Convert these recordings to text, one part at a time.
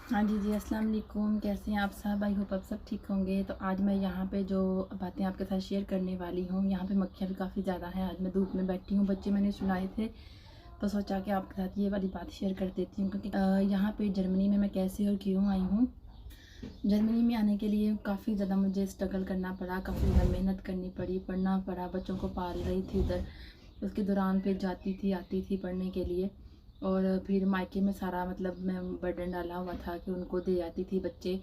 हाँ जी, जी, अस्सलाम वालेकुम। कैसे हैं आप सब? आई होप आप सब ठीक होंगे। तो आज मैं यहाँ पे जो बातें आपके साथ शेयर करने वाली हूँ, यहाँ पे मक्खियाँ भी काफ़ी ज़्यादा हैं। आज मैं धूप में बैठी हूँ, बच्चे मैंने सुलाए थे, तो सोचा कि आपके साथ ये वाली बात शेयर कर देती हूँ क्योंकि यहाँ पे जर्मनी में मैं कैसे और क्यों आई हूँ। जर्मनी में आने के लिए काफ़ी ज़्यादा मुझे स्ट्रगल करना पड़ा, काफ़ी ज़्यादा मेहनत करनी पड़ी, पढ़ना पड़ा, बच्चों को पाल रही थी उधर। उसके दौरान फिर जाती थी, आती थी पढ़ने के लिए और फिर मायके में सारा मतलब मैं बर्डन डाला हुआ था कि उनको दे आती थी बच्चे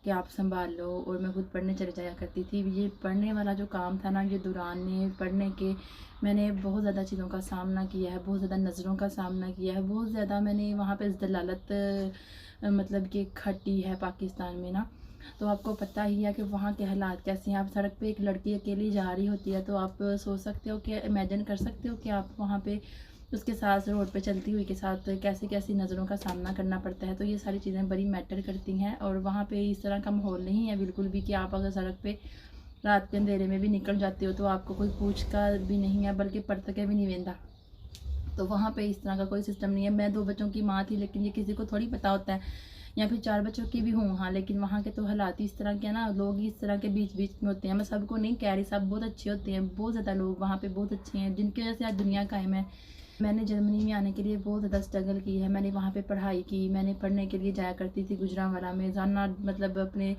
कि आप संभाल लो और मैं खुद पढ़ने चले जाया करती थी। ये पढ़ने वाला जो काम था ना, ये दौरान में पढ़ने के मैंने बहुत ज़्यादा चीज़ों का सामना किया है, बहुत ज़्यादा नज़रों का सामना किया है, बहुत ज़्यादा मैंने वहाँ पे दलालत मतलब कि खटी है पाकिस्तान में ना। तो आपको पता ही है कि वहाँ के हालात कैसे हैं। आप सड़क पे एक लड़की अकेली जा रही होती है तो आप सोच सकते हो कि इमेजिन कर सकते हो कि आप वहाँ पे उसके साथ रोड पे चलती हुई के साथ कैसी कैसी नज़रों का सामना करना पड़ता है। तो ये सारी चीज़ें बड़ी मैटर करती हैं और वहाँ पे इस तरह का माहौल नहीं है बिल्कुल भी कि आप अगर सड़क पे रात के अंधेरे में भी निकल जाते हो तो आपको कोई पूछ का भी नहीं है, बल्कि पढ़ के भी नहीं वेंदा। तो वहाँ पे इस तरह का कोई सिस्टम नहीं है। मैं 2 बच्चों की माँ थी, लेकिन ये किसी को थोड़ी पता होता है, या फिर 4 बच्चों की भी हूँ हाँ, लेकिन वहाँ के तो हालात ही इस तरह के हैं ना, लोग ही इस तरह के बीच-बीच में होते हैं। मैं सबको नहीं कह रही, सब बहुत अच्छे होते हैं, बहुत ज़्यादा लोग वहाँ पे बहुत अच्छे हैं, जिनकी वजह से आज दुनिया कायम है। मैंने जर्मनी में आने के लिए बहुत ज़्यादा स्ट्रगल की है। मैंने वहाँ पे पढ़ाई की, मैंने पढ़ने के लिए जाया करती थी गुजरांवाला में, जाना मतलब अपने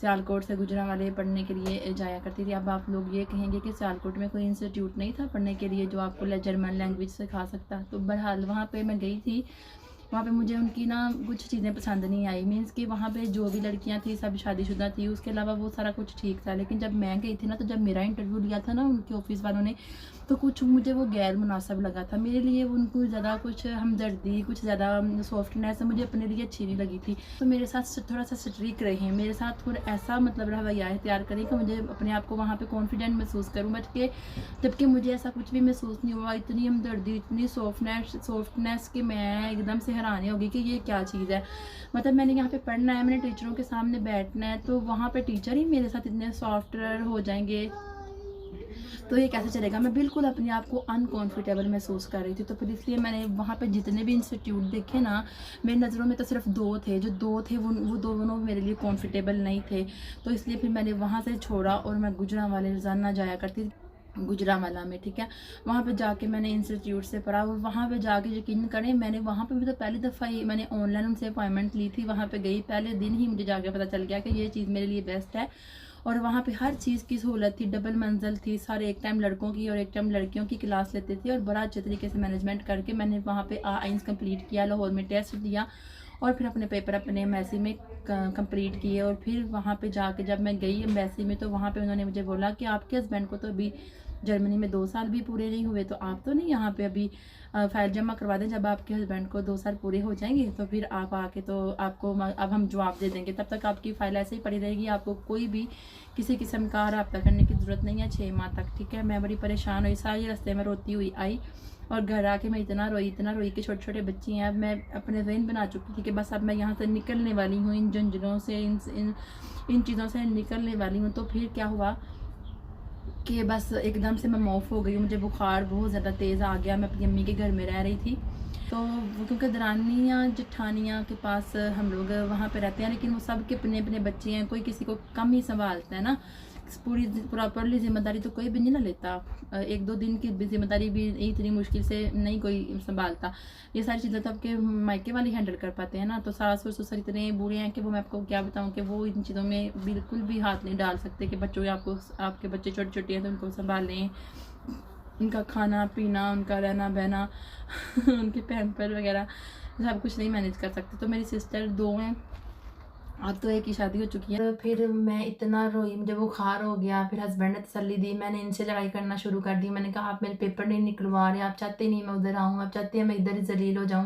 सियालकोट से गुजरांवाले पढ़ने के लिए जाया करती थी। अब आप लोग ये कहेंगे कि सियालकोट में कोई इंस्टीट्यूट नहीं था पढ़ने के लिए जो आपको जर्मन लैंग्वेज सिखा सकता। तो बहरहाल वहाँ पे मैं गई थी। वहाँ पे मुझे उनकी ना कुछ चीज़ें पसंद नहीं आई, मीन्स कि वहाँ पे जो भी लड़कियाँ थी सब शादीशुदा थी, उसके अलावा वो सारा कुछ ठीक था। लेकिन जब मैं गई थी ना, तो जब मेरा इंटरव्यू लिया था ना उनके ऑफिस वालों ने, तो कुछ मुझे वो गैर मुनासिब लगा था मेरे लिए। उनको ज़्यादा कुछ हमदर्दी, कुछ ज़्यादा सॉफ्टनेस मुझे अपने लिए अच्छी नहीं लगी थी। तो मेरे साथ थोड़ा सा स्ट्रिक रहे, मेरे साथ थोड़ा ऐसा मतलब रवैया तैयार करें कि मुझे अपने आप को वहाँ पे कॉन्फिडेंट महसूस करूँ, बट के जबकि मुझे ऐसा कुछ भी महसूस नहीं हुआ। इतनी हमदर्दी, इतनी सॉफ्टनेस कि मैं एकदम से हैरान हो गई कि ये क्या चीज़ है। मतलब मैंने यहाँ पे पढ़ना है, मैंने टीचरों के सामने बैठना है, तो वहाँ पे टीचर ही मेरे साथ इतने सॉफ्ट हो जाएंगे, तो ये कैसे चलेगा। मैं बिल्कुल अपने आप को अनकंफर्टेबल महसूस कर रही थी। तो फिर इसलिए मैंने वहाँ पे जितने भी इंस्टीट्यूट देखे ना, मेरी नज़रों में तो सिर्फ 2 थे, जो 2 थे वो दोनों मेरे लिए कंफर्टेबल नहीं थे। तो इसलिए फिर मैंने वहाँ से छोड़ा और मैं गुजरांवाले रोज़ाना जाया करती थी, गुजरांवाला में, ठीक है। वहाँ पे जाके मैंने इंस्टीट्यूट से पढ़ा और वहाँ पे जाके यकीन करें, मैंने वहाँ पे भी तो पहली दफ़ा ही मैंने ऑनलाइन उनसे अपॉइंटमेंट ली थी। वहाँ पे गई, पहले दिन ही मुझे जाके पता चल गया कि ये चीज़ मेरे लिए बेस्ट है। और वहाँ पे हर चीज़ की सहूलत थी, डबल मंजिल थी, सारे एक टाइम लड़कों की और एक टाइम लड़कियों की क्लास लेते थे और बड़ा अच्छे तरीके से मैनेजमेंट करके मैंने वहाँ पे आइंस कंप्लीट किया, लाहौर में टेस्ट दिया और फिर अपने पेपर अपने एम्बेसी में कंप्लीट किए। और फिर वहाँ पे जाके जब मैं गई एम्बेसी में, तो वहाँ पे उन्होंने मुझे बोला कि आपके हस्बैंड को तो अभी जर्मनी में 2 साल भी पूरे नहीं हुए, तो आप तो नहीं यहाँ पे अभी फ़ाइल जमा करवा दें। जब आपके हस्बैंड को 2 साल पूरे हो जाएंगे तो फिर आप आके, तो आपको अब हम जवाब दे देंगे, तब तक आपकी फ़ाइल ऐसे ही पड़ी रहेगी, आपको कोई भी किसी किस्म का रब्ता करने की ज़रूरत नहीं है 6 माह तक, ठीक है। मैं बड़ी परेशान हुई, सारी रास्ते में रोती हुई आई और घर आके मैं इतना रोई कि छोटे छोटे बच्चे हैं। अब मैं अपने ज़हन बना चुकी थी कि बस अब मैं यहाँ से निकलने वाली हूँ, इन झंझटों से, इन चीज़ों से निकलने वाली हूँ। तो फिर क्या हुआ कि बस एकदम से मैं ऑफ हो गई, मुझे बुखार बहुत ज़्यादा तेज़ आ गया। मैं अपनी अम्मी के घर में रह रही थी, तो क्योंकि दरानियाँ जेठानियाँ के पास हम लोग वहाँ पे रहते हैं, लेकिन वो सब के अपने अपने बच्चे हैं, कोई किसी को कम ही संभालता है ना। पूरी प्रॉपरली जिम्मेदारी तो कोई भी नहीं ना लेता। 1-2 दिन की जिम्मेदारी भी इतनी मुश्किल से नहीं कोई संभालता। ये सारी चीज़ें तो आपके मायके वाले हैंडल कर पाते हैं ना। तो सास और ससुर इतने बूढ़े हैं कि वो, मैं आपको क्या बताऊँ, कि वो इन चीज़ों में बिल्कुल भी हाथ नहीं डाल सकते कि बच्चों, आपको आपके बच्चे छोटे छोटे हैं तो उनको संभालें, उनका खाना पीना, उनका रहना बहना उनके पैम्पर वगैरह सब कुछ नहीं मैनेज कर सकते। तो मेरी सिस्टर 2 हैं, अब तो एक की शादी हो चुकी है। तो फिर मैं इतना रोई, मुझे बुखार हो गया। फिर हस्बैंड ने तसल्ली दी, मैंने इनसे लड़ाई करना शुरू कर दी। मैंने कहा आप मेरे पेपर नहीं निकलवा रहे, आप चाहते नहीं मैं उधर आऊँ, आप चाहते हैं मैं इधर ही जलील हो जाऊँ,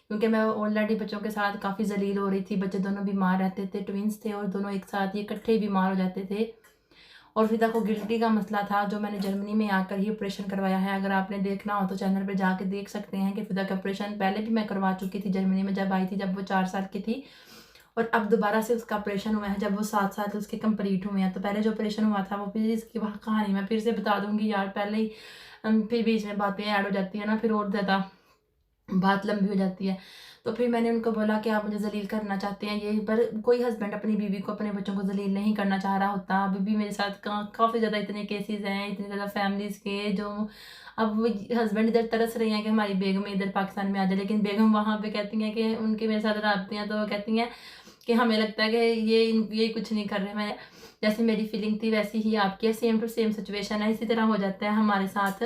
क्योंकि मैं ऑलरेडी बच्चों के साथ काफ़ी जलील हो रही थी। बच्चे दोनों बीमार रहते थे, ट्विंस थे और दोनों एक साथ ही इकट्ठे ही बीमार हो जाते थे। और फिदा को गिल्टी का मसला था, जो मैंने जर्मनी में आकर ही ऑपरेशन करवाया है। अगर आपने देखना हो तो चैनल पे जाके देख सकते हैं कि फिदा का ऑपरेशन पहले भी मैं करवा चुकी थी जर्मनी में, जब आई थी, जब वो 4 साल की थी। और अब दोबारा से उसका ऑपरेशन हुआ है जब वो 7 साल उसके कंप्लीट हुए हैं। तो पहले जो ऑपरेशन हुआ था वो फिर इसकी वहाँ कहानी मैं फिर से बता दूंगी यार, पहले ही फिर बीच में बातें ऐड हो जाती है ना, फिर और ज़्यादा बात लंबी हो जाती है। तो फिर मैंने उनको बोला कि आप मुझे ज़लील करना चाहते हैं ये, पर कोई हस्बैंड अपनी बीवी को, अपने बच्चों को ज़लील नहीं करना चाह रहा होता। अभी भी मेरे साथ काफ़ी ज़्यादा इतने केसेस हैं, इतनी ज़्यादा फैमिलीज़ के, जो अब वो हस्बैंड इधर तरस रही हैं कि हमारी बेगम इधर पाकिस्तान में आ जाए, लेकिन बेगम वहाँ पे कहती हैं कि उनके मेरे साथ रहते हैं तो वो कहती हैं कि हमें लगता है कि ये कुछ नहीं कर रहे। मैं जैसे मेरी फीलिंग थी वैसी ही आपकी है, सेम टू सेम सिचुएशन है, इसी तरह हो जाता है हमारे साथ।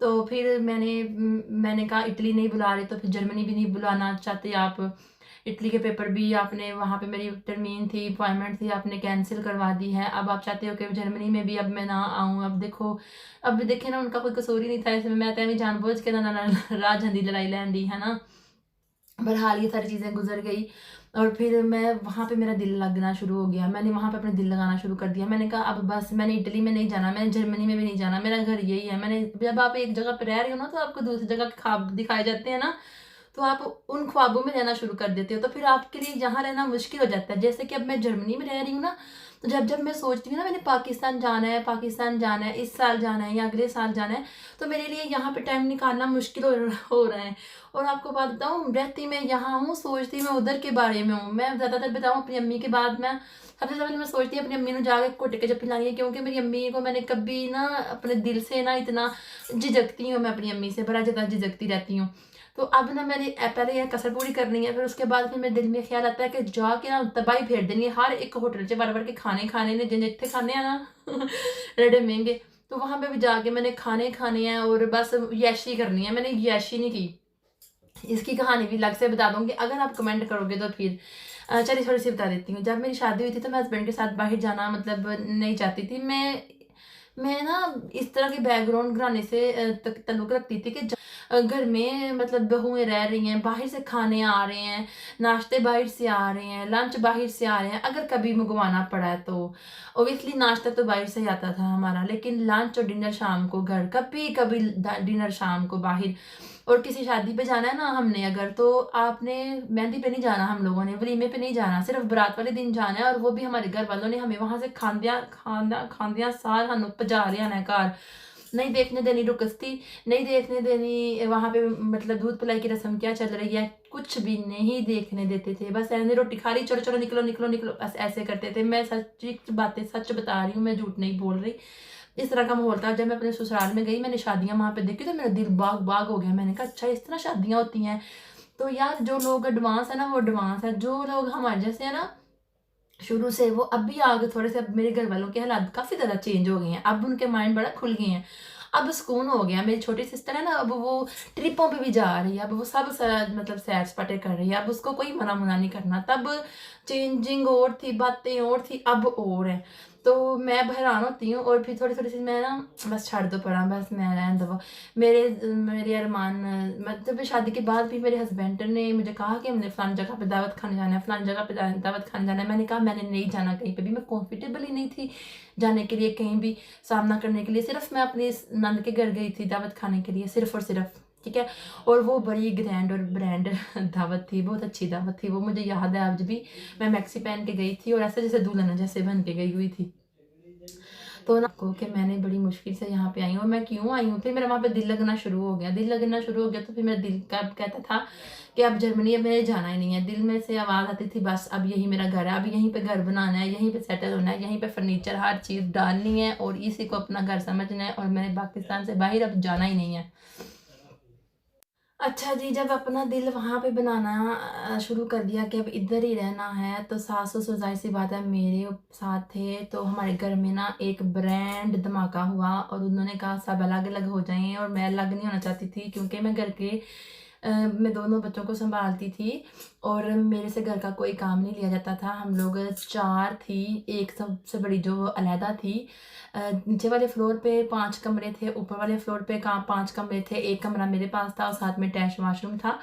तो फिर मैंने कहा इटली नहीं बुला रहे तो फिर जर्मनी भी नहीं बुलाना चाहते आप। इटली के पेपर भी आपने, वहाँ पे मेरी टर्मीन थी, अपॉइंटमेंट थी, आपने कैंसिल करवा दी है। अब आप चाहते हो कि जर्मनी में भी अब मैं ना आऊँ। अब देखो, अब देखे ना, उनका कोई कसूर ही नहीं था इसमें, मैं तो जानबूझ के ना राजहंदी लड़ाई लैन दी है ना। बहरहाल ये सारी चीज़ें गुजर गई और फिर मैं वहाँ पे मेरा दिल लगना शुरू हो गया। मैंने वहाँ पे अपने दिल लगाना शुरू कर दिया। मैंने कहा अब बस, मैंने इटली में नहीं जाना, मैंने जर्मनी में भी नहीं जाना, मेरा घर यही है। मैंने, जब आप एक जगह पे रह रहे हो ना तो आपको दूसरी जगह के ख्वाब दिखाए जाते हैं ना, तो आप उन ख्वाबों में रहना शुरू कर देते हो, तो फिर आपके लिए यहाँ रहना मुश्किल हो जाता है। जैसे कि अब मैं जर्मनी में रह रही हूँ ना, तो जब जब मैं सोचती हूँ ना मैंने पाकिस्तान जाना है, पाकिस्तान जाना है, इस साल जाना है या अगले साल जाना है, तो मेरे लिए यहाँ पे टाइम निकालना मुश्किल हो रहा है। और आपको बात बताऊँ, रहती मैं यहाँ हूँ, सोचती मैं उधर के बारे में हूँ। मैं ज़्यादातर बताऊँ अपनी अम्मी के बाद, मैं सबसे ज़्यादा मैं सोचती हूँ अपनी अम्मी ने जाके घुट के जब पिलानी है, क्योंकि मेरी अम्मी को मैंने कभी ना अपने दिल से ना इतना झिझकती हूँ, मैं अपनी अम्मी से बड़ा ज़्यादा झिझकती रहती हूँ। तो अब ना मैंने पहले यह कसर पूरी करनी है, फिर उसके बाद फिर मेरे दिल में ख्याल आता है कि जाके ना तबाही फेर देनी है हर एक होटल से, बार बार के खाने ने, जिन इतने खाने हैं ना रेडे महंगे, तो वहाँ पे भी जाके मैंने खाने हैं और बस यैशी करनी है। मैंने यैशी नहीं की। इसकी कहानी भी अलग से बता दूंगी, अगर आप कमेंट करोगे तो फिर चलिए थोड़ी सी बता देती हूँ। जब मेरी शादी हुई थी तो मैं हस्बैंड के साथ बाहर जाना मतलब नहीं चाहती थी। मैं ना इस तरह के बैकग्राउंड घराने से ताल्लुक रखती थी कि घर में मतलब बहुएं रह रही हैं, बाहर से खाने आ रहे हैं, नाश्ते बाहर से आ रहे हैं, लंच बाहर से आ रहे हैं। अगर कभी मंगवाना पड़ा है तो ओबियसली नाश्ता तो बाहर से ही आता था हमारा, लेकिन लंच और डिनर शाम को घर, कभी कभी डिनर शाम को बाहर। और किसी शादी पे जाना है ना हमने अगर, तो आपने मेहंदी पे नहीं जाना, हम लोगों ने वलीमे पे नहीं जाना, सिर्फ बारात वाले दिन जाना है। और वो भी हमारे घर वालों ने हमें वहां से खांदिया सार हम पजा रहे हैं घर, नहीं देखने देनी रुकस्ती, नहीं देखने देनी वहां पे मतलब दूध पिलाई की रस्म क्या चल रही है, कुछ भी नहीं देखने देते थे। बस ऐसे रोटी खा रही, चलो चलो निकलो निकलो निकलो, बस ऐसे करते थे। मैं सच्ची बातें सच बता रही हूँ, मैं झूठ नहीं बोल रही। इस तरह का माहौल था। जब मैं अपने ससुराल में गई, मैंने शादियां वहां पे देखी तो मेरा दिल बाग बाग हो गया। मैंने कहा अच्छा इस तरह शादियां होती हैं। तो यार जो लोग एडवांस है ना वो एडवांस है, जो लोग हमारे जैसे है ना शुरू से, वो अभी आगे थोड़े से, अब मेरे घर वालों के हालात काफी ज्यादा चेंज हो गए हैं, अब उनके माइंड बड़ा खुल गए हैं, अब सुकून हो गया। मेरी छोटी सिस्टर है ना, अब वो ट्रिपों पे भी जा रही है, अब वो सब मतलब सैर सपाटे कर रही है, अब उसको कोई मना मुना नहीं करना। तब चेंजिंग और थी, बातें और थी, अब और है। तो मैं हैरान होती हूँ। और फिर थोड़ी थोड़ी सी मैं ना, बस छाड़ दो पड़ा, बस मैं रहने दो। मेरे मेरे अरमान, मतलब शादी के बाद भी मेरे हस्बैंड ने मुझे कहा कि हमने फलानी जगह पे दावत खाने जाना है, फलानी जगह पे दावत खाने जाना है। मैंने कहा मैंने नहीं जाना कहीं पे भी, मैं कॉम्फर्टेबल ही नहीं थी जाने के लिए, कहीं भी सामना करने के लिए। सिर्फ मैं अपने नंद के घर गई थी दावत खाने के लिए, सिर्फ और सिर्फ, ठीक है। और वो बड़ी ग्रैंड और ब्रांड दावत थी, बहुत अच्छी दावत थी वो, मुझे याद है आज भी। मैं मैक्सी पहन के गई थी और ऐसे जैसे दुल्हन जैसे बन के गई हुई थी। तो ना को कि मैंने बड़ी मुश्किल से यहाँ पे आई हूँ, और मैं क्यों आई हूँ। फिर मेरा वहाँ पे दिल लगना शुरू हो गया, दिल लगना शुरू हो गया। तो फिर मेरा दिल का कहता था कि अब जर्मनी, अब मेरे जाना ही नहीं है। दिल में से आवाज़ आती थी बस अब यही मेरा घर है, अब यहीं पे घर बनाना है, यहीं पे सेटल होना है, यहीं पे फर्नीचर हर चीज़ डालनी है और इसी को अपना घर समझना है, और मैंने पाकिस्तान से बाहर अब जाना ही नहीं है। अच्छा जी, जब अपना दिल वहाँ पे बनाना शुरू कर दिया कि अब इधर ही रहना है, तो सास ससुर ज़ाहिर सी बात है मेरे साथ थे। तो हमारे घर में ना एक ब्रांड धमाका हुआ और उन्होंने कहा सब अलग अलग हो जाएं, और मैं अलग नहीं होना चाहती थी, क्योंकि मैं घर के मैं दोनों बच्चों को संभालती थी और मेरे से घर का कोई काम नहीं लिया जाता था। हम लोग 4 थी, एक सबसे बड़ी जो अलहदा थी। नीचे वाले फ्लोर पे 5 कमरे थे, ऊपर वाले फ्लोर पे 5 कमरे थे, एक कमरा मेरे पास था और साथ में अटैच वॉशरूम था।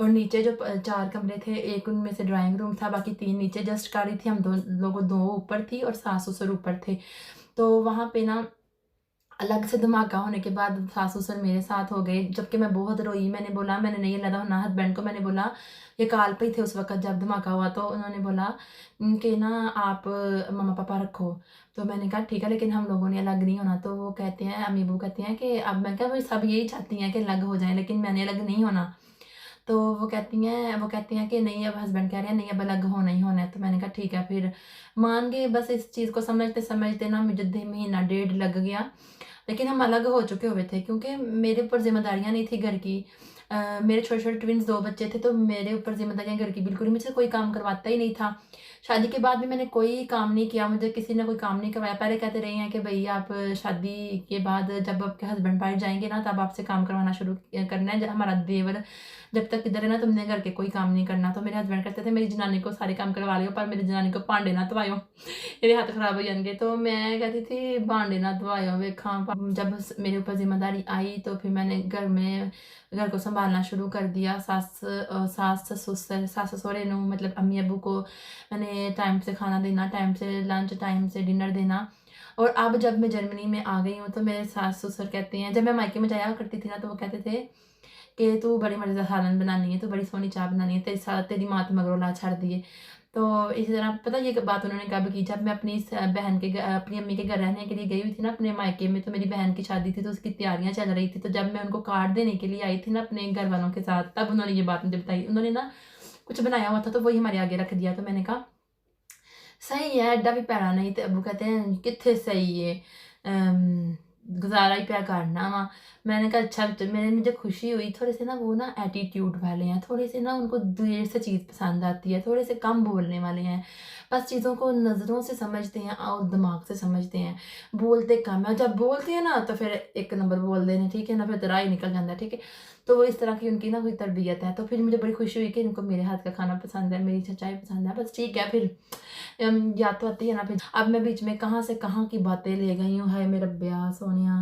और नीचे जो 4 कमरे थे, एक उनमें से ड्राइंग रूम था, बाकी 3 नीचे जस्ट कारी थी। हम दो ऊपर थी और सास ससुर ऊपर थे। तो वहाँ पे ना अलग से धमाका होने के बाद सास ससुर मेरे साथ हो गए, जबकि मैं बहुत रोई। मैंने बोला मैंने नहीं लगा होना, हस्बैंड को मैंने बोला, ये काल पे ही थे उस वक्त जब धमाका हुआ। तो उन्होंने बोला कि ना आप मम्मा पापा रखो। तो मैंने कहा ठीक है, लेकिन हम लोगों ने अलग नहीं होना। तो वो कहते हैं, अम्मी अबू कहते हैं कि अब, मैं क्या, वो सब यही चाहती हैं कि अलग हो जाए, लेकिन मैंने अलग नहीं होना। तो वो कहती हैं कि नहीं, अब हस्बैंड कह रहे हैं नहीं अब अलग होना ही होना है। तो मैंने कहा ठीक है, फिर मान गए। बस इस चीज़ को समझते समझते ना मुझे महीना डेढ़ लग गया, लेकिन हम अलग हो चुके हुए थे क्योंकि मेरे ऊपर जिम्मेदारियां नहीं थी घर की। मेरे छोटे छोटे ट्विन्स 2 बच्चे थे, तो मेरे ऊपर जिम्मेदारियां घर की बिल्कुल ही, मुझसे कोई काम करवाता ही नहीं था। शादी के बाद भी मैंने कोई काम नहीं किया, मुझे किसी ने कोई काम नहीं करवाया। पहले कहते रहे हैं कि भई आप शादी के बाद जब आपके हस्बैंड बाहर जाएँगे ना तब आपसे काम करवाना शुरू करना है। हमारा देवर जब तक इधर है ना तुमने घर के कोई काम नहीं करना। तो मेरे हस्बैंड कहते थे मेरी जनानी को सारे काम करवा लियो पर मेरी जनानी को भांडे ना धवायो, मेरे हाथ खराब हो जाएंगे। तो मैं कहती थी भांडे ना धवायो वेखा। जब मेरे ऊपर जिम्मेदारी आई तो फिर मैंने घर को संभालना शुरू कर दिया। सास ससुरे नू, मतलब अम्मी अबू को मैंने टाइम से खाना देना, टाइम से लंच, टाइम से डिनर देना। और अब जब मैं जर्मनी में आ गई हूँ तो मेरे सास ससुर कहते हैं, जब मैं मायके में जाया करती थी ना तो वो कहते थे कि तू बड़ी मज़ेदार सालन बनानी है, तू बड़ी सोहनी चाह बनानी है, तेरी माँ तो मगरों ला छड़ दिए। तो इसी तरह पता ये बात उन्होंने कब की, जब मैं अपनी बहन के अपनी अम्मी के घर रहने के लिए गई हुई थी ना अपने मायके में। तो मेरी बहन की शादी थी तो उसकी तैयारियां चल रही थी। तो जब मैं उनको कार्ड देने के लिए आई थी ना अपने घर वालों के साथ, तब उन्होंने ये बात मुझे बताई। उन्होंने ना कुछ बनाया हुआ था तो वही हमारे आगे रख दिया। तो मैंने कहा सही है, एड्डा भी पैड़ा नहीं। तो अबू कहते हैं कितने सही है, गुजारा ही प्या करना वा। मैंने कहा अच्छा। मैंने मुझे खुशी हुई। थोड़े से ना वो ना एटीट्यूड वाले हैं, थोड़े से ना उनको देर से चीज़ पसंद आती है, थोड़े से कम बोलने वाले हैं, बस चीज़ों को नज़रों से समझते हैं और दिमाग से समझते हैं, बोलते कम है। जब बोलते हैं ना तो फिर एक नंबर बोल देने, ठीक है ना, फिर राह ही निकल जाता है, ठीक है। तो वो इस तरह की उनकी ना कोई तरबियत है। तो फिर मुझे बड़ी खुशी हुई कि इनको मेरे हाथ का खाना पसंद है, मेरी सच्चाई पसंद है। बस ठीक है, फिर याद तो आती है ना। फिर अब मैं बीच में कहाँ से कहाँ की बातें ले गई हूँ, है मेरा ब्याह सोनिया।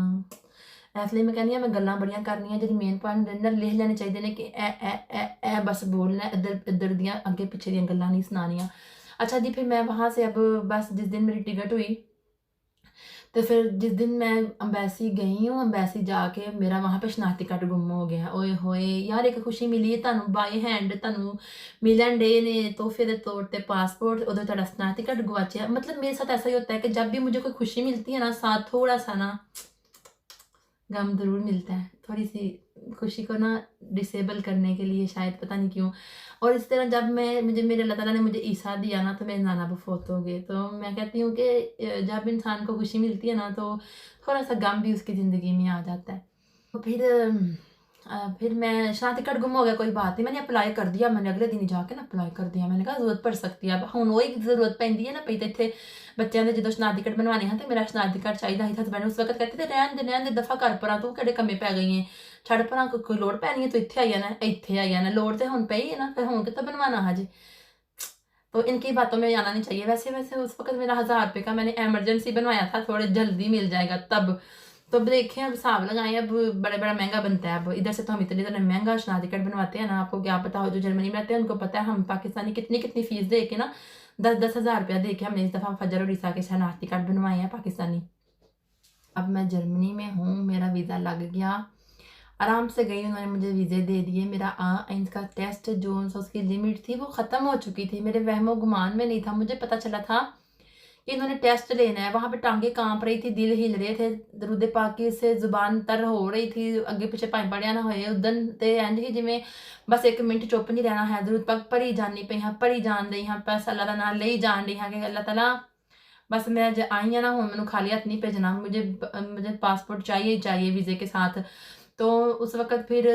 इसलिए मैं कहनी मैं गल्लां बड़ियां करनियां, ਜਿਹੜੀ मेन पॉइंट ना लिख लेने चाहिए ने कि ए बस बोलना, इधर इधर दियां अगे पिछे दियां गल्लां नहीं सुनानियां। अच्छा जी, फिर मैं वहाँ से अब बस जिस दिन मेरी टिकट हुई तो फिर जिस दिन मैं अम्बेसी गई हूँ, अम्बेसी जाके मेरा वहाँ पे शनाख्ती कार्ड गुम हो गया। ओए होए यार, एक खुशी मिली है ਤੁਹਾਨੂੰ ਬਾਈ ਹੈਂਡ, ਤੁਹਾਨੂੰ मिलन डे ने तोहफे के तौर पे पासपोर्ट, उधर ਤੁਹਾਡਾ शनाख्ती कार्ड गवाचिया। मतलब मेरे साथ ऐसा ही होता है कि जब भी मुझे कोई खुशी मिलती है ना, साथ थोड़ा सा ना गम ज़रूर मिलता है, थोड़ी सी खुशी को ना डिसेबल करने के लिए शायद, पता नहीं क्यों। और इस तरह जब मुझे मेरे अल्लाह ताला ने मुझे ईसा दिया ना तो मेरे नाना अबू फौत हो गए। तो मैं कहती हूँ कि जब इंसान को खुशी मिलती है ना तो थोड़ा सा गम भी उसकी ज़िंदगी में आ जाता है। तो फिर मैं शनाख्ती कार्ड गुम हो गया, कोई बात नहीं, मैंने अप्लाई कर दिया। मैंने अगले दिन ही जाके ना अप्लाई कर दिया। मैंने कहा जरूरत पड़ सकती है, अब हुण वही जरूरत पैंदी है ना पई। तो इत्थे बच्चों के जो शनाख्ती कार्ड बनवाने हैं तो मेरा शनाख्ती कार्ड चाहिए ही। हसबैंड उस वक्त कहते थे रहन दे दफा कर परा, तू किहड़े कम्मे पै गई है, छड़ परा, कोई लोड़ पैनी है, तू इत्थे आई जाना, लोड़ तो हुण पई है ना, फिर हुण कित्थों बनवाना हजे। तो इनकी बातों में आना नहीं चाहिए। वैसे उस वक्त मेरा 1000 रुपये का मैंने एमरजेंसी बनवाया था, थोड़े जल्दी मिल जाएगा तब। तो अब देखें, अब हिसाब लगाएं, अब बड़ा महंगा बनता है। अब इधर से तो हम इतने इतना महंगा शनाख्ती कार्ड बनवाते हैं ना, आपको क्या पता हो, जो जर्मनी में रहते हैं उनको पता है। हम पाकिस्तानी कितनी फीस दे के ना 10-10 हज़ार रुपया दे के हमने इस दफ़ा फजर और ईसा के शनाख्ती कार्ड बनवाए हैं पाकिस्तानी। अब मैं जर्मनी में हूँ, मेरा वीज़ा लग गया, आराम से गई, उन्होंने मुझे वीज़े दे दिए। मेरा आइंस का टेस्ट जो उसकी लिमिट थी वो ख़त्म हो चुकी थी, मेरे वहमो गुमान में नहीं था। मुझे पता चला था कि इन्होंने टेस्ट लेना है। वहाँ पे टांगे कांप रही थी, दिल हिल रहे थे, दरूदे पाकी से जुबान तर हो रही थी, अगे पिछे भाएं पढ़िया ना होए उदन ते इंज ही जिमें बस 1 मिनट चुप नहीं रहना है। दरूद पाक पढ़ी जानी पई हाँ, पढ़ी जान दी हाँ, बस अल्लाह का नाम ले जान दी हाँ कि अल्लाह ताला बस मैं आज आई हाँ ना, हूँ मैंने खाली हाथ नहीं भेजना, मुझे पासपोर्ट चाहिए ही चाहिए वीज़े के साथ। तो उस वक़्त फिर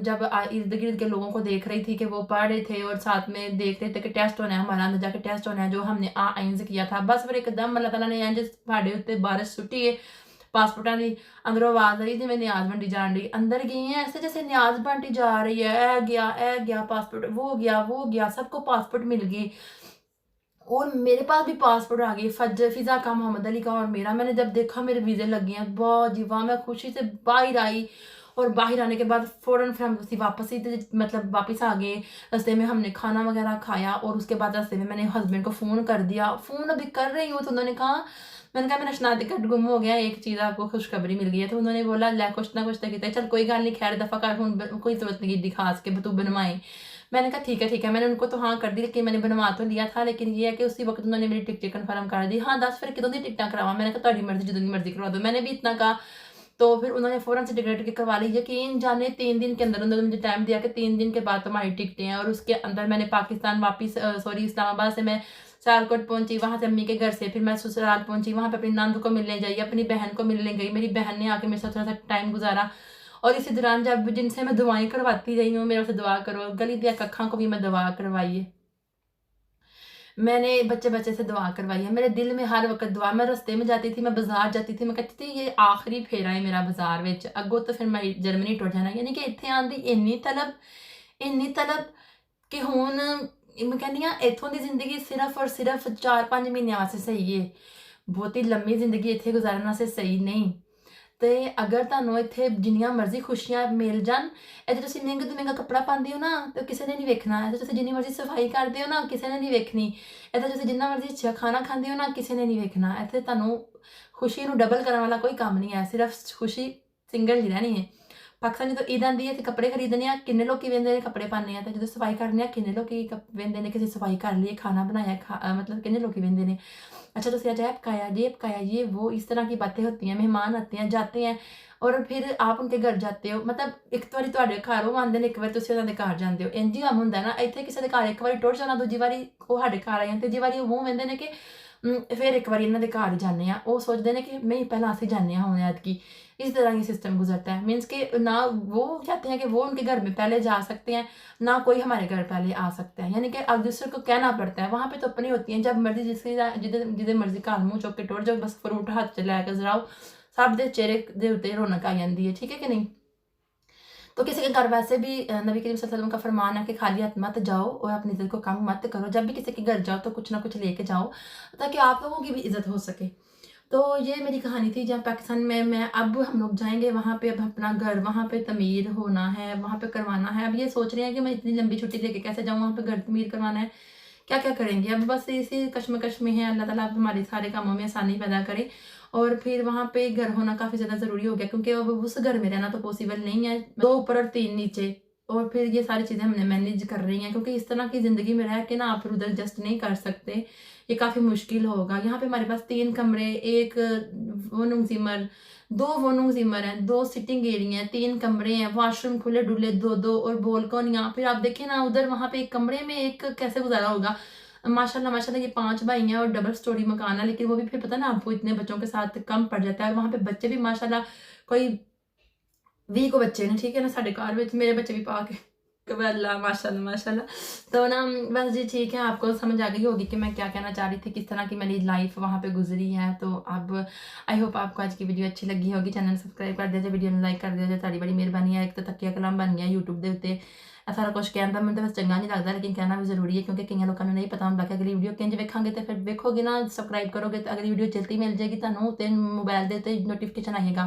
जब इर्द-गिर्द के लोगों को देख रही थी कि वो पढ़ रहे थे और साथ में देख रहे थे कि टेस्ट होना है, हमारा अंदर जाके टेस्ट होना है, जो हमने आइंज़ किया था। बस फिर एकदम अल्लाह ताला ने इंज साडे उत्ते बारिश सुट्टी है पासपोर्टां दी। अंदरों आवाज़ आई जिवें न्याज़ बंटी जान रही। अंदर गई हैं ऐसे जैसे न्याज़ बंटी जा रही है, ए गया पासपोर्ट, वो गया, सबको पासपोर्ट मिल गए। और मेरे पास भी पासपोर्ट आ गई, फ़िज़ा का, मोहम्मद अली का और मेरा। मैंने जब देखा मेरे वीज़े लग गए हैं, वाह जी वाह, मैं खुशी से बाहर आई। और बाहर आने के बाद फ़ौरन फिर हम उसी वापस ही मतलब वापस आ गए। रास्ते में हमने खाना वगैरह खाया और उसके बाद रास्ते में मैंने हस्बैंड को फ़ोन कर दिया। फ़ोन अभी कर रही हूँ तो उन्होंने कहा, मैंने कहा मेरा शनाख्ती कार्ड गुम हो गया, एक चीज़ आपको खुशखबरी मिल गई है। तो उन्होंने बोला लै कुछ ना कुछ तो किया, चल कोई गल नहीं, खैर दफ़ा कर, हुण कोई ज़रूरत नहीं दी खास के तू बनवाए। मैंने कहा ठीक है। मैंने उनको तो हाँ कर दी, लेकिन मैंने बनवा तो लिया था, लेकिन ये है कि उसी वक्त उन्होंने मेरी टिकटें कन्फर्म कर दी। हाँ दस फिर कितों दी टिकटां करावा? मैंने कहा तुहाडी मर्ज़ी, जदों दी मर्ज़ी करवा दो। मैंने भी इतना कहा तो फिर उन्होंने फ़ौरन से टिकट टिकट करवा ली। यकीन जाने 3 दिन के अंदर उन्होंने मुझे टाइम दिया कि 3 दिन के बाद तुम्हारी टिकटें हैं। और उसके अंदर मैंने पाकिस्तान वापस इस्लामाबाद से मैं सियालकोट पहुंची, वहां से अम्मी के घर से फिर मैं ससुराल पहुंची, वहां पे अपनी नंद को मिलने गई, अपनी बहन को मिलने गई। मेरी बहन ने आके मेरे साथ थोड़ा सा टाइम गुजारा। और इसी दौरान जब जिनसे मैं दुआएं करवाती रही हूँ, मेरे से दुआ करो, गली दिया कखा को भी मैं दुआ करवाई है, मैंने बच्चे बच्चे से दुआ करवाई है। मेरे दिल में हर वक्त दुआ, मैं रस्ते में जाती थी, मैं बाजार जाती थी, मैं कहती थी ये आखिरी फेरा है मेरा बाजार विच, अगों तो फिर मैं जर्मनी टुर जाना। यानी कि इत्थे आन दी इन्नी तलब कि हुण मैं कहनी हाँ इत्थों की जिंदगी सिर्फ और सिर्फ 4-5 महीने वास्ते सही है, बहुती लंबी जिंदगी इत्थे गुजारन वास्ते सही नहीं। ਤੇ ਅਗਰ ਤੁਹਾਨੂੰ ਇੱਥੇ ਜਿੰਨੀਆਂ ਮਰਜ਼ੀ ਖੁਸ਼ੀਆਂ ਮਿਲ ਜਾਣ, ਇੱਥੇ ਤੁਸੀਂ ਮਹਿੰਗੇ ਤੋਂ ਮਹਿੰਗਾ ਕੱਪੜਾ ਪਾਉਂਦੇ ਹੋ ਨਾ ਤੇ ਕਿਸੇ ਨੇ ਨਹੀਂ ਵੇਖਣਾ। ਇੱਥੇ ਤੁਸੀਂ ਜਿੰਨੀ ਮਰਜ਼ੀ ਸਫਾਈ ਕਰਦੇ ਹੋ ਨਾ, ਕਿਸੇ ਨੇ ਨਹੀਂ ਵੇਖਣੀ। ਇੱਥੇ ਤੁਸੀਂ ਜਿੰਨਾ ਮਰਜ਼ੀ ਅੱਛਾ ਖਾਣਾ ਖਾਂਦੇ ਹੋ ਨਾ, ਕਿਸੇ ਨੇ ਨਹੀਂ ਵੇਖਣਾ। ਇੱਥੇ ਤੁਹਾਨੂੰ ਖੁਸ਼ੀ ਨੂੰ ਡਬਲ ਕਰਨ ਵਾਲਾ ਕੋਈ ਕੰਮ ਨਹੀਂ ਹੈ, ਸਿਰਫ ਖੁਸ਼ੀ ਸਿੰਗਲ ਹੀ ਰਹਿਣੀ ਹੈ। ਪਾਕਿਸਤਾਨ ਜਦੋਂ ਈਦ ਆਉਂਦੀ ਹੈ ਤੇ ਕੱਪੜੇ ਖਰੀਦਣੇ ਆ, ਕਿੰਨੇ ਲੋਕੀ ਵੇਂਦੇ ਨੇ ਕੱਪੜੇ ਪਾਉਂਦੇ ਆ, ਤੇ ਜਦੋਂ ਸਫਾਈ ਕਰਨੇ ਆ ਕਿੰਨੇ ਲੋਕੀ ਵੇਂਦੇ ਨੇ, ਕਿਸੇ ਸਫਾਈ ਕਰ ਲਈ, ਖਾਣਾ बनाया, मतलब कितने लोग वेंदे ने, अच्छा तो अजैब पकाया, ये वो, इस तरह की बातें होती हैं। मेहमान आते हैं जाते हैं और फिर आप उनके घर जाते हो, मतलब एक वारी तुहाडे घर वो आंदे ने, एक बार तुसीं उन्हां दे घर जांदे हो, इंज ही काम हुंदा ना। इत्थे किसी दे घर एक वारी टुर जाना, दूजी वारी वो साडे घर आ जाण, तीजी वारी वो वेंदे ने कि फिर एक बार इन्हों के घर जाने, वो सोचते हैं कि नहीं पहला असी जाने हूँ ऐतकी। इस तरह ये सिस्टम गुजरता है। मीन्स कि ना वो चाहते हैं कि वो उनके घर में पहले जा सकते हैं, ना कोई हमारे घर पहले आ सकता है। यानी कि अब दूसरे को कहना पड़ता है। वहाँ पे तो अपनी होती हैं, जब मर्जी जिदे मर्जी घर मुँह चुक के टुर जाओ, बस फ्रूट हाथ च लैके जराओ, सब दे चेहरे दे उत्ते रौनक आ जाती है। ठीक है कि नहीं। तो किसी के घर वैसे भी नबी करीम सल्लल्लाहु अलैहि वसल्लम का फरमान है कि खाली हाथ मत जाओ और अपनी इज्जत को कम मत करो। जब भी किसी के घर जाओ तो कुछ ना कुछ लेके जाओ, ताकि आप लोगों की भी इज्जत हो सके। तो ये मेरी कहानी थी जहाँ पाकिस्तान में मैं अब हम लोग जाएंगे वहाँ पे, अब अपना घर वहाँ पे तमीर होना है, वहाँ पे करवाना है। अब ये सोच रहे हैं कि मैं इतनी लंबी छुट्टी लेके कैसे जाऊँ वहाँ पे, घर तमीर करवाना है, क्या क्या करेंगे। अब बस इसी कश्मकश में है। अल्लाह ताला अब हमारे सारे कामों में आसानी पैदा करे। और फिर वहाँ पे घर होना काफ़ी ज़्यादा ज़रूरी हो गया, क्योंकि अब उस घर में रहना तो पॉसिबल नहीं है, 2 ऊपर और 3 नीचे। और फिर ये सारी चीज़ें हमने मैनेज कर रही हैं, क्योंकि इस तरह की ज़िंदगी में रह के ना आप फिर उधर एडजस्ट नहीं कर सकते, ये काफ़ी मुश्किल होगा। यहाँ पे हमारे पास 3 कमरे, 1 वॉनूंग ज़िमर, 2 वॉनूंग ज़िमर हैं, 2 सिटिंग एरिया हैं, 3 कमरे हैं, वॉशरूम खुले डुले 2-2 और बालकनियाँ। फिर आप देखें ना उधर वहाँ पे एक कमरे में एक कैसे गुजारा होगा। माशाल्लाह माशाल्लाह ये 5 भाई हैं और डबल स्टोरी मकान है, लेकिन वो भी फिर पता ना आपको इतने बच्चों के साथ कम पड़ जाता है। और वहाँ पे बच्चे भी माशाल्लाह कोई 20 को बच्चे ने, ठीक है ना, साढ़े घर में मेरे बच्चे भी पा के अल्लाह माशाल्लाह माशाल्लाह। तो ना बस जी ठीक है, आपको समझ आ गई होगी कि मैं क्या कहना चाह रही थी, किस तरह की मेरी लाइफ वहाँ पे गुजरी है। तो अब आई होप आपको आज की वीडियो अच्छी लगी होगी। चैनल सब्सक्राइब कर दीजिए, वीडियो में लाइक कर दीजिए, तारी बड़ी मेहरबानी है। एक तो तकिया कलाम बन गया यूट्यूब के उत्ते, सारा कुछ कहना मैं तो बस चंगा नहीं लगता, लेकिन कहना भी जरूरी है, क्योंकि कई लोगों को नहीं पता होंगे कि अगली वीडियो किंज वेखांगे, तो फिर देखोगे ना सब्सक्राइब करोगे तो अगली वीडियो जल्दी मिल जाएगी, तुहानू ते मोबाइल दे उत्ते नोटिफिकेशन आएगा।